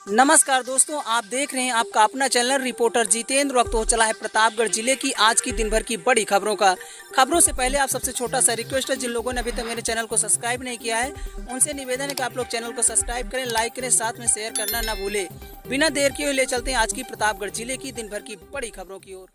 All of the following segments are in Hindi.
नमस्कार दोस्तों, आप देख रहे हैं आपका अपना चैनल रिपोर्टर जितेंद्र। वक्त हो चला है प्रतापगढ़ जिले की आज की दिन भर की बड़ी खबरों से पहले आप सबसे छोटा सा रिक्वेस्ट है, जिन लोगों ने अभी तक मेरे चैनल को सब्सक्राइब नहीं किया है उनसे निवेदन है कि आप लोग चैनल को सब्सक्राइब करें, लाइक करें, साथ में शेयर करना ना भूले। बिना देर किए ले चलते हैं आज की प्रतापगढ़ जिले की दिन भर की बड़ी खबरों की ओर।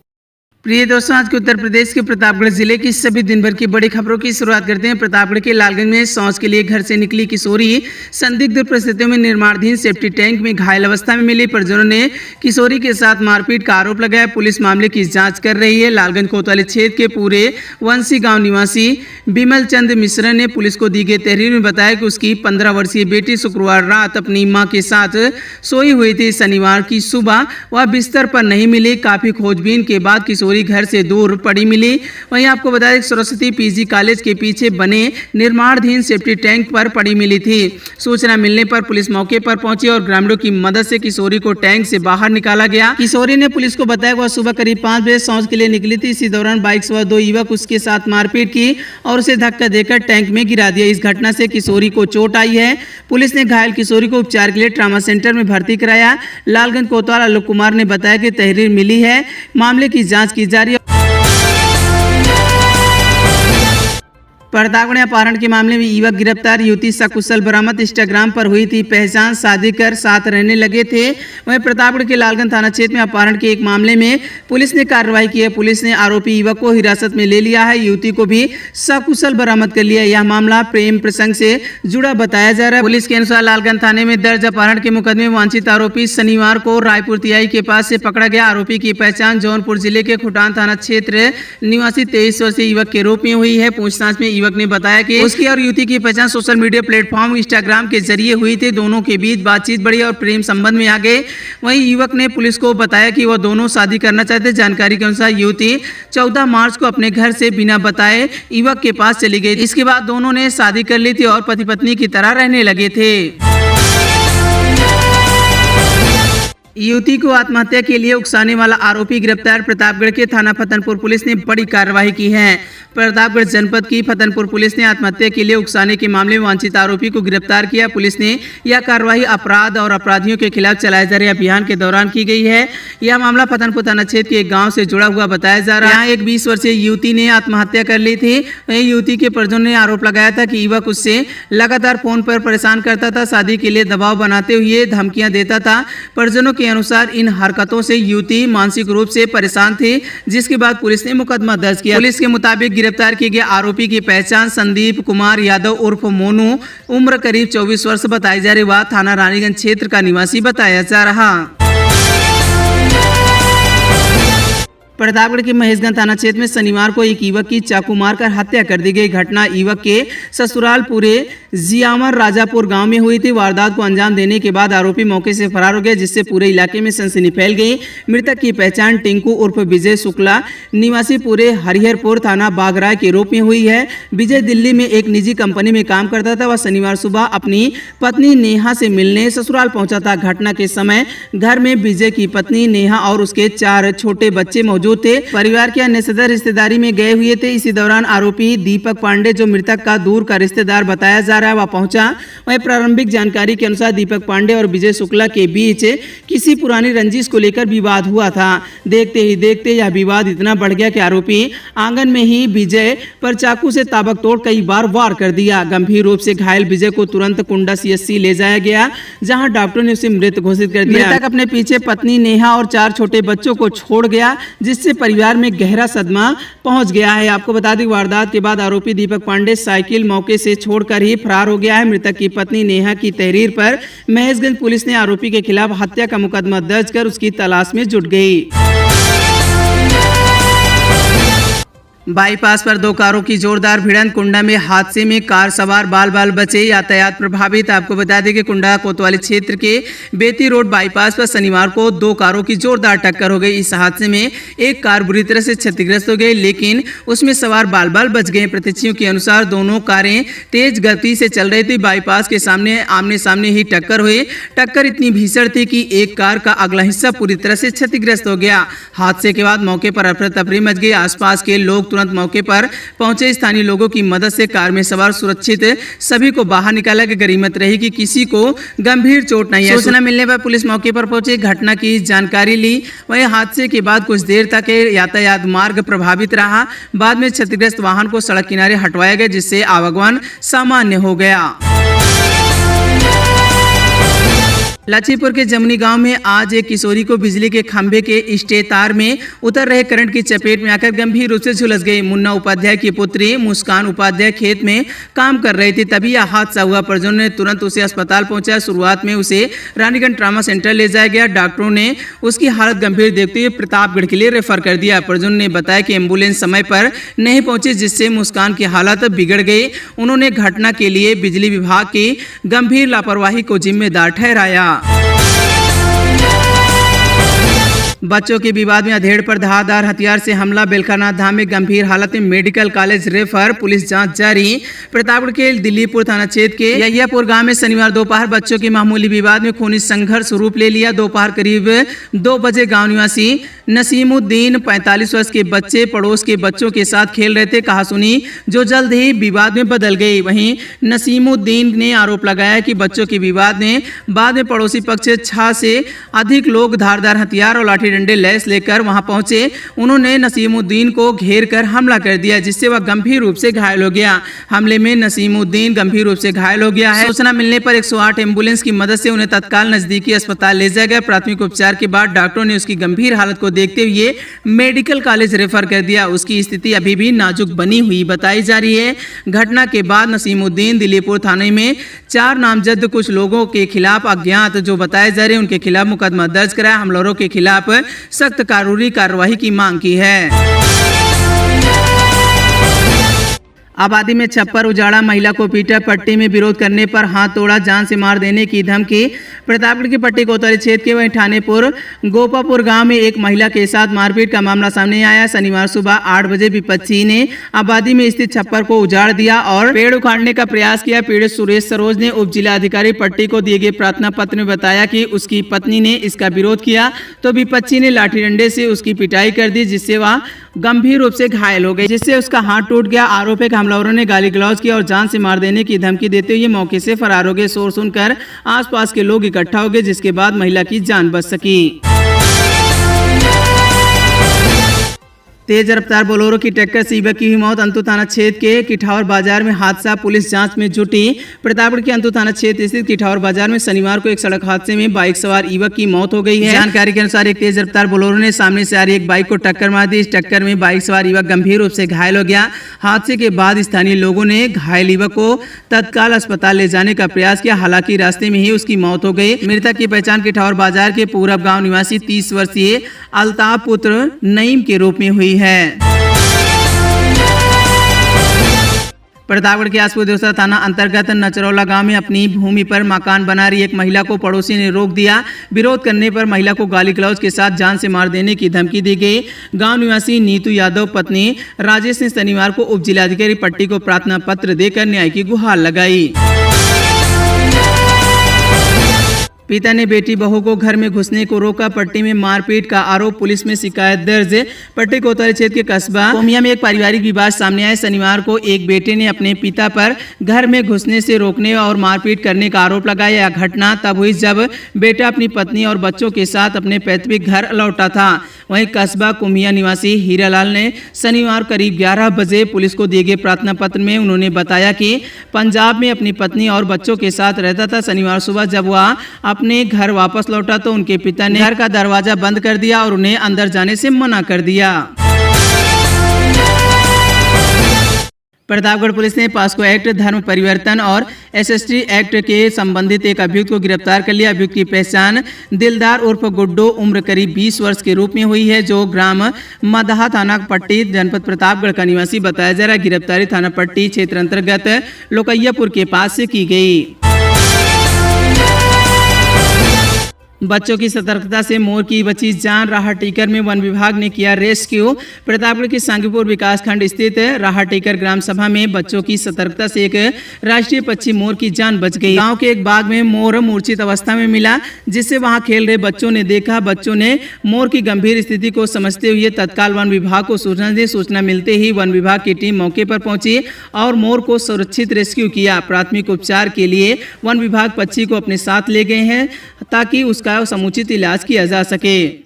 प्रिय दोस्तों, आज के उत्तर प्रदेश के प्रतापगढ़ जिले की सभी दिन भर की बड़ी खबरों की शुरुआत करते हैं। प्रतापगढ़ के लालगंज में शौच के लिए घर से निकली किशोरी संदिग्ध परिस्थितियों में निर्माणाधीन सेफ्टी टैंक में घायल अवस्था में मिली। परिजनों ने किशोरी के साथ मारपीट का आरोप लगाया। पुलिस मामले की जांच कर रही है। लालगंज कोतवाली क्षेत्र के पूरे वंशी गाँव निवासी बिमल चंद मिश्रा ने पुलिस को दी गई तहरीर में बताया कि उसकी 15 वर्षीय बेटी शुक्रवार रात अपनी मां के साथ सोई हुई थी। शनिवार की सुबह वह बिस्तर पर नहीं मिली। काफी खोजबीन के बाद किशोरी घर से दूर पड़ी मिली। वहीं आपको बताया कि सरस्वती पीजी कॉलेज के पीछे बने निर्माणाधीन सेफ्टी टैंक पर पड़ी मिली थी। सूचना मिलने पर पुलिस मौके पर पहुंची और ग्रामीणों की मदद से किशोरी को टैंक से बाहर निकाला गया। किशोरी ने पुलिस को बताया वह सुबह करीब 5 बजे शौच के लिए निकली थी। इसी दौरान बाइक सवार 2 युवक उसके साथ मारपीट की और उसे धक्का देकर टैंक में गिरा दिया। इस घटना से किशोरी को चोट आई है। पुलिस ने घायल किशोरी को उपचार के लिए ट्रामा सेंटर में भर्ती कराया। लालगंज कोतवाल आलोक कुमार ने बताया कि तहरीर मिली है, मामले की जांच की जा रही है। प्रतापगढ़ अपहरण के मामले में युवक गिरफ्तार। युवती सकुशल बरामद। इंस्टाग्राम पर हुई थी पहचान, शादी कर साथ रहने लगे थे। वहीं प्रतापगढ़ के लालगंज थाना क्षेत्र में अपहरण के एक मामले में पुलिस ने कार्रवाई की है। पुलिस ने आरोपी युवक को हिरासत में ले लिया है। युवती को भी सकुशल बरामद कर लिया। यह मामला प्रेम प्रसंग से जुड़ा बताया जा रहा है। पुलिस के अनुसार लालगंज थाने में दर्ज अपहरण के मुकदमे में वांछित आरोपी शनिवार को रायपुर तिहाई के पास से पकड़ा गया। आरोपी की पहचान जौनपुर जिले के खुटान थाना क्षेत्र निवासी 23 वर्षीय युवक के रूप में हुई है। पूछताछ में युवक ने बताया कि उसकी और युवती की पहचान सोशल मीडिया प्लेटफॉर्म इंस्टाग्राम के जरिए हुई थी। दोनों के बीच बातचीत बढ़ी और प्रेम संबंध में आ गए। वहीं युवक ने पुलिस को बताया कि वह दोनों शादी करना चाहते। जानकारी के अनुसार युवती 14 मार्च को अपने घर से बिना बताए युवक के पास चली गई। इसके बाद दोनों ने शादी कर ली थी और पति पत्नी की तरह रहने लगे थे। युवती को आत्महत्या के लिए उकसाने वाला आरोपी गिरफ्तार। प्रतापगढ़ के थाना फतनपुर पुलिस ने बड़ी कार्रवाई की है। प्रतापगढ़ जनपद की फतनपुर पुलिस ने आत्महत्या के लिए उकसाने के मामले में वांछित आरोपी को गिरफ्तार किया। पुलिस ने यह कार्रवाई अपराध और अपराधियों के खिलाफ चलाए जा रहे अभियान के दौरान की गई है। यह मामला फतनपुर थाना क्षेत्र के एक गाँव से जुड़ा हुआ बताया जा रहा है। यहाँ एक 20 वर्षीय युवती ने आत्महत्या कर ली थी। वहीं युवती के परिजनों ने आरोप लगाया था कि युवक उससे लगातार फोन पर परेशान करता था, शादी के लिए दबाव बनाते हुए धमकियां देता था। परिजनों के अनुसार इन हरकतों से युवती मानसिक रूप से परेशान थी, जिसके बाद पुलिस ने मुकदमा दर्ज किया। पुलिस के मुताबिक गिरफ्तार किए गए आरोपी की पहचान संदीप कुमार यादव उर्फ मोनू, उम्र करीब 24 वर्ष बताई जा रही। वह थाना रानीगंज क्षेत्र का निवासी बताया जा रहा। प्रतापगढ़ के महेशगंज थाना क्षेत्र में शनिवार को एक युवक की चाकू मारकर हत्या कर दी गई। घटना युवक के ससुराल पूरे जियामर राजापुर गांव में हुई थी। वारदात को अंजाम देने के बाद आरोपी मौके से फरार हो गया, जिससे पूरे इलाके में सनसनी फैल गई। मृतक की पहचान टिंकू उर्फ विजय शुक्ला निवासी पूरे हरिहरपुर थाना बागराय के रूप में हुई है। विजय दिल्ली में एक निजी कंपनी में काम करता था। वह शनिवार सुबह अपनी पत्नी नेहा से मिलने ससुराल पहुंचा था। घटना के समय घर में विजय की पत्नी नेहा और उसके 4 छोटे बच्चे मौजूद थे। परिवार के अन्य सदस्य रिश्तेदारी में गए हुए थे। इसी दौरान आरोपी दीपक पांडे, जो मृतक का दूर का रिश्तेदार बताया जा रहा है, वह पहुंचा। वहीं प्रारंभिक जानकारी के अनुसार दीपक पांडे और विजय शुक्ला के बीच किसी पुरानी रंजिश को लेकर विवाद हुआ था। देखते ही देखते यह विवाद इतना बढ़ गया कि आरोपी आंगन में ही विजय पर चाकू से ताबड़तोड़ कई बार वार कर दिया। गंभीर रूप से घायल विजय को तुरंत कुंडा CHC ले जाया गया, जहाँ डॉक्टरों ने उसे मृत घोषित कर दिया। मृतक अपने पीछे पत्नी नेहा और 4 छोटे बच्चों को छोड़ गया, जिससे परिवार में गहरा सदमा पहुंच गया है। आपको बता दें, वारदात के बाद आरोपी दीपक पांडे साइकिल मौके से छोड़कर ही फरार हो गया है। मृतक की पत्नी नेहा की तहरीर पर महेशगंज पुलिस ने आरोपी के खिलाफ हत्या का मुकदमा दर्ज कर उसकी तलाश में जुट गई। बाईपास पर 2 कारों की जोरदार भिड़ंत। कुंडा में हादसे में कार सवार बाल बचे, यातायात प्रभावित। आपको बता दें कि कुंडा कोतवाली क्षेत्र के बेती रोड बाईपास पर शनिवार को 2 कारों की जोरदार टक्कर हो गई। इस हादसे में एक कार बुरी तरह से क्षतिग्रस्त हो गई, लेकिन उसमें सवार बाल बच गए। प्रत्यक्षियों के अनुसार दोनों कारें तेज गति से चल रही थी। बाईपास के सामने आमने सामने ही टक्कर हुई। टक्कर इतनी भीषण थी कि एक कार का अगला हिस्सा पूरी तरह से क्षतिग्रस्त हो गया। हादसे के बाद मौके पर अफरा तफरी मच गई। आसपास के लोग तुरंत मौके पर पहुंचे स्थानीय लोगों की मदद से कार में सवार सुरक्षित सभी को बाहर निकाला। कि गनीमत रही कि किसी को गंभीर चोट नहीं है। सूचना मिलने पर पुलिस मौके पर पहुंची, घटना की जानकारी ली। वहीं हादसे के बाद कुछ देर तक यातायात मार्ग प्रभावित रहा। बाद में क्षतिग्रस्त वाहन को सड़क किनारे हटवाया गया, जिससे आवागमन सामान्य हो गया। लच्छीपुर के जमुनी गांव में आज एक किशोरी को बिजली के खंभे के स्टे तार में उतर रहे करंट की चपेट में आकर गंभीर रूप से झुलस गई। मुन्ना उपाध्याय की पुत्री मुस्कान उपाध्याय खेत में काम कर रही थी, तभी यह हादसा हुआ। परिजनों ने तुरंत उसे अस्पताल पहुंचाया। शुरुआत में उसे रानीगंज ट्रामा सेंटर ले जाया गया। डॉक्टरों ने उसकी हालत गंभीर देखते हुए प्रतापगढ़ के लिए रेफर कर दिया। परिजनों ने बताया कि एम्बुलेंस समय पर नहीं पहुंची, जिससे मुस्कान की हालत बिगड़ गई। उन्होंने घटना के लिए बिजली विभाग की गंभीर लापरवाही को जिम्मेदार ठहराया। बच्चों के विवाद में अधेड़ पर धारदार हथियार से हमला, बेलकानाथ धाम में गंभीर हालत में मेडिकल कॉलेज रेफर, पुलिस जांच जारी। प्रतापगढ़ के दिल्लीपुर थाना क्षेत्र के यहियापुर गांव में शनिवार दोपहर बच्चों के मामूली विवाद में खूनी संघर्ष रूप ले लिया। दोपहर करीब 2 बजे गांव निवासी नसीमुद्दीन 45 वर्ष के बच्चे पड़ोस के बच्चों के साथ खेल रहे थे। कहासुनी जो जल्द ही विवाद में बदल गई। वहीं नसीमुद्दीन ने आरोप लगाया कि बच्चों के विवाद में बाद में पड़ोसी पक्ष 6 से अधिक लोग धारदार हथियार और लाठी डंडे लैस लेकर वहां पहुंचे। उन्होंने नसीमुद्दीन को घेर कर हमला कर दिया, जिससे वह गंभीर रूप से घायल हो गया। हमले में नसीमुद्दीन गंभीर रूप से घायल हो गया है। सूचना मिलने पर 108 एम्बुलेंस की मदद से उन्हें तत्काल नजदीकी अस्पताल ले जाया गया। प्राथमिक उपचार के बाद डॉक्टरों ने उसकी गंभीर हालत को देखते हुए मेडिकल कॉलेज रेफर कर दिया। उसकी स्थिति अभी भी नाजुक बनी हुई बताई जा रही है। घटना के बाद नसीमुद्दीन दिल्लीपुर थाने में 4 नामजद कुछ लोगों के खिलाफ अज्ञात जो बताए जा रहे हैं उनके खिलाफ मुकदमा दर्ज कराया। हमलावरों के खिलाफ सख्त कानूनी कार्रवाई की मांग की है। आबादी में छप्पर उजाड़ा, महिला को पीटा, पट्टी में विरोध करने पर हाथ तोड़ा, जान से मार देने की धमकी। प्रतापगढ़ के पट्टी कोतवाली क्षेत्र के वहीं ठानेपुर गोपापुर गांव में एक महिला के साथ मारपीट का मामला सामने आया। शनिवार सुबह 8 बजे विपक्षी ने आबादी में स्थित छप्पर को उजाड़ दिया और पेड़ उखाड़ने का प्रयास किया। पीड़ित सुरेश सरोज ने उप जिला अधिकारी पट्टी को दिए गए प्रार्थना पत्र में बताया कि उसकी पत्नी ने इसका विरोध किया तो विपक्षी ने लाठी डंडे से उसकी पिटाई कर दी, जिससे वह गंभीर रूप से घायल हो गई, जिससे उसका हाथ टूट गया। आरोप है कि हमलावरों ने गाली गलौज किया और जान से मार देने की धमकी देते हुए मौके से फरार हो गए। शोर सुनकर आसपास के लोग इकट्ठा हो गए, जिसके बाद महिला की जान बच सकी। तेज रफ्तार बोलेरो की टक्कर से युवक की हुई मौत। अंतु थाना क्षेत्र के किठावर बाजार में हादसा, पुलिस जांच में जुटी। प्रतापगढ़ के अंतु थाना क्षेत्र स्थित किठावर बाजार में शनिवार को एक सड़क हादसे में बाइक सवार युवक की मौत हो गई है। जानकारी के अनुसार एक तेज रफ्तार बोलेरो ने सामने से आ रही एक बाइक को टक्कर मार दी। इस टक्कर में बाइक सवार युवक गंभीर रूप से घायल हो गया। हादसे के बाद स्थानीय लोगों ने घायल युवक को तत्काल अस्पताल ले जाने का प्रयास किया, हालांकि रास्ते में ही उसकी मौत हो गई। मृतक की पहचान किठावर बाजार के पूरब गाँव निवासी 30 वर्षीय अल्ताफ पुत्र नईम के रूप में हुई है। प्रतापगढ़ के आसपुर देवसरा थाना अंतर्गत नचरौला गांव में अपनी भूमि पर मकान बना रही एक महिला को पड़ोसी ने रोक दिया। विरोध करने पर महिला को गाली गलौज के साथ जान से मार देने की धमकी दी गई। गांव निवासी नीतू यादव पत्नी राजेश ने शनिवार को उप जिलाधिकारी पट्टी को प्रार्थना पत्र देकर न्याय की गुहार लगाई। पिता ने बेटी बहू को घर में घुसने को रोका, पट्टी में मारपीट का आरोप, पुलिस में शिकायत दर्ज। पट्टी कोतवाली क्षेत्र के कस्बा कोमिया में एक पारिवारिक विवाद सामने आया। शनिवार को एक बेटे ने अपने पिता पर घर में घुसने से रोकने और मारपीट करने का आरोप लगाया। यह घटना तब हुई जब बेटा अपनी पत्नी और बच्चों के साथ अपने पैतृक घर लौटा था। वहीं कस्बा कुमिया निवासी हीरालाल ने शनिवार करीब 11 बजे पुलिस को दिए गए प्रार्थना पत्र में उन्होंने बताया कि पंजाब में अपनी पत्नी और बच्चों के साथ रहता था। शनिवार सुबह जब वह अपने घर वापस लौटा तो उनके पिता ने घर का दरवाजा बंद कर दिया और उन्हें अंदर जाने से मना कर दिया। प्रतापगढ़ पुलिस ने पास्को एक्ट, धर्म परिवर्तन और एसएसटी एक्ट के संबंधित एक अभियुक्त को गिरफ्तार कर लिया। अभियुक्त की पहचान दिलदार उर्फ गुड्डो उम्र करीब 20 वर्ष के रूप में हुई है, जो ग्राम मदहा थाना पट्टी जनपद प्रतापगढ़ का निवासी बताया जा रहा है। गिरफ्तारी थाना पट्टी क्षेत्र अंतर्गत लोकैयापुर के पास से की गई। बच्चों की सतर्कता से मोर की बची जान। राहत टीकर में वन विभाग ने किया रेस्क्यू। प्रतापगढ़ के सांगीपुर विकासखंड स्थित राहत टीकर ग्राम सभा में बच्चों की सतर्कता से एक राष्ट्रीय पक्षी मोर की जान बच गई। गांव के एक बाग में मोर मूर्छित अवस्था में मिला, जिससे वहां खेल रहे बच्चों ने देखा। बच्चों ने मोर की गंभीर स्थिति को समझते हुए तत्काल वन विभाग को सूचना दी। सूचना मिलते ही वन विभाग की टीम मौके पर पहुंची और मोर को सुरक्षित रेस्क्यू किया। प्राथमिक उपचार के लिए वन विभाग पक्षी को अपने साथ ले गए हैं ताकि उसका समुचित इलाज किया जा सके।